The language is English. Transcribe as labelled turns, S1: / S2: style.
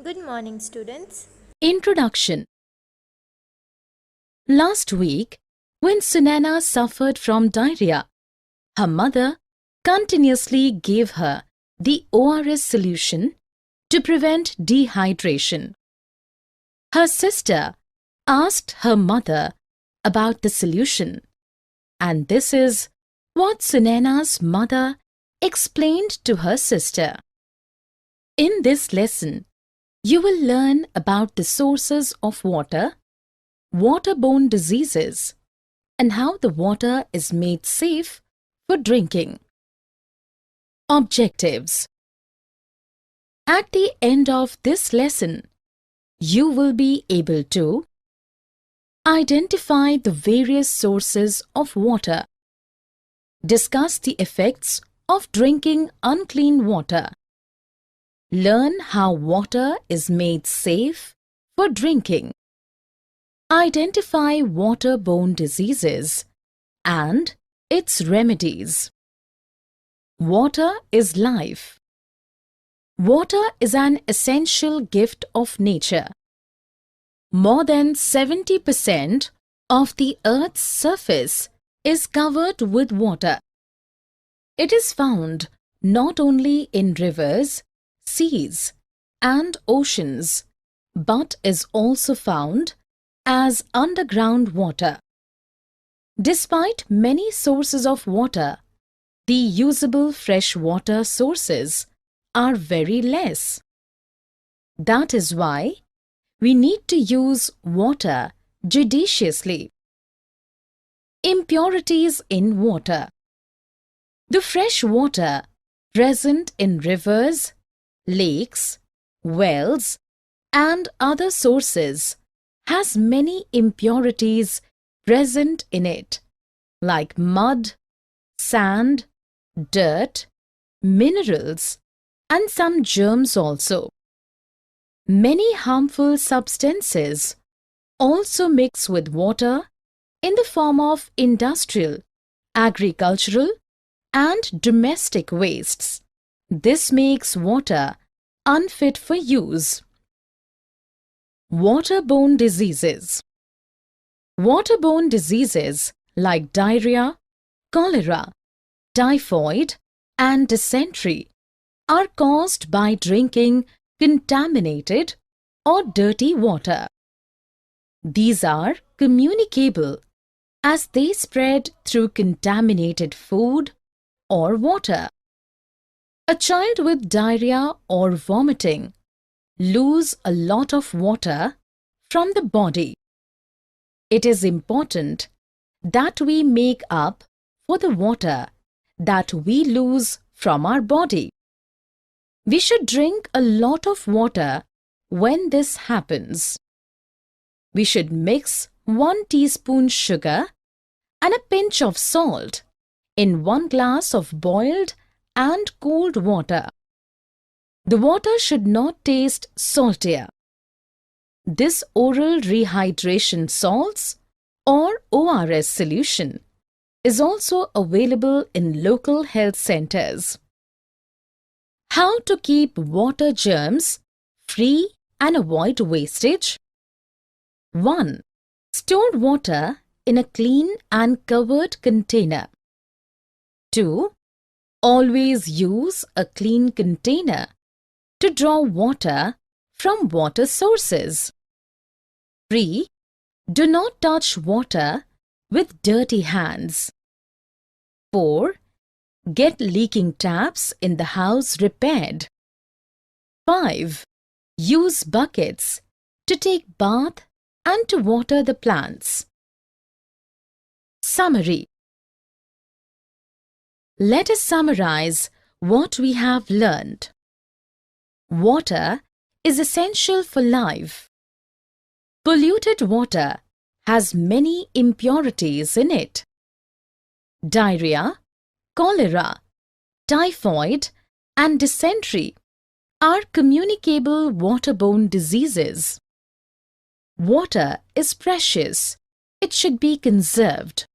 S1: Good morning, students.
S2: Introduction. Last week, when Sunana suffered from diarrhea, her mother continuously gave her the ORS solution to prevent dehydration. Her sister asked her mother about the solution, and this is what Sunana's mother explained to her sister. In this lesson, you will learn about the sources of water, waterborne diseases, and how the water is made safe for drinking. Objectives. At the end of this lesson, you will be able to identify the various sources of water, discuss the effects of drinking unclean water, learn how water is made safe for drinking, identify waterborne diseases and its remedies. Water is life. Water is an essential gift of nature. More than 70% of the Earth's surface is covered with water. It is found not only in rivers, seas, and oceans, but is also found as underground water. Despite many sources of water, the usable fresh water sources are very less. That is why we need to use water judiciously. Impurities in water. The fresh water present in rivers, lakes, wells, and other sources has many impurities present in it, like mud, sand, dirt, minerals, and some germs also. Many harmful substances also mix with water in the form of industrial, agricultural, and domestic wastes. This makes water unfit for use. Waterborne diseases. Waterborne diseases like diarrhea, cholera, typhoid, and dysentery are caused by drinking contaminated or dirty water. These are communicable as they spread through contaminated food or water. A child with diarrhea or vomiting lose a lot of water from the body. It is important that we make up for the water that we lose from our body. We should drink a lot of water when this happens. We should mix 1 teaspoon sugar and a pinch of salt in 1 glass of boiled and cold water. The water should not taste saltier. This oral rehydration salts or ORS solution is also available in local health centers. How to keep water germs free and avoid wastage? 1. Store water in a clean and covered container. 2. Always use a clean container to draw water from water sources. 3. Do not touch water with dirty hands. 4. Get leaking taps in the house repaired. 5. Use buckets to take bath and to water the plants. Summary. Let us summarize what we have learned. Water is essential for life. Polluted water has many impurities in it. Diarrhea, cholera, typhoid, and dysentery are communicable waterborne diseases. Water is precious. It should be conserved.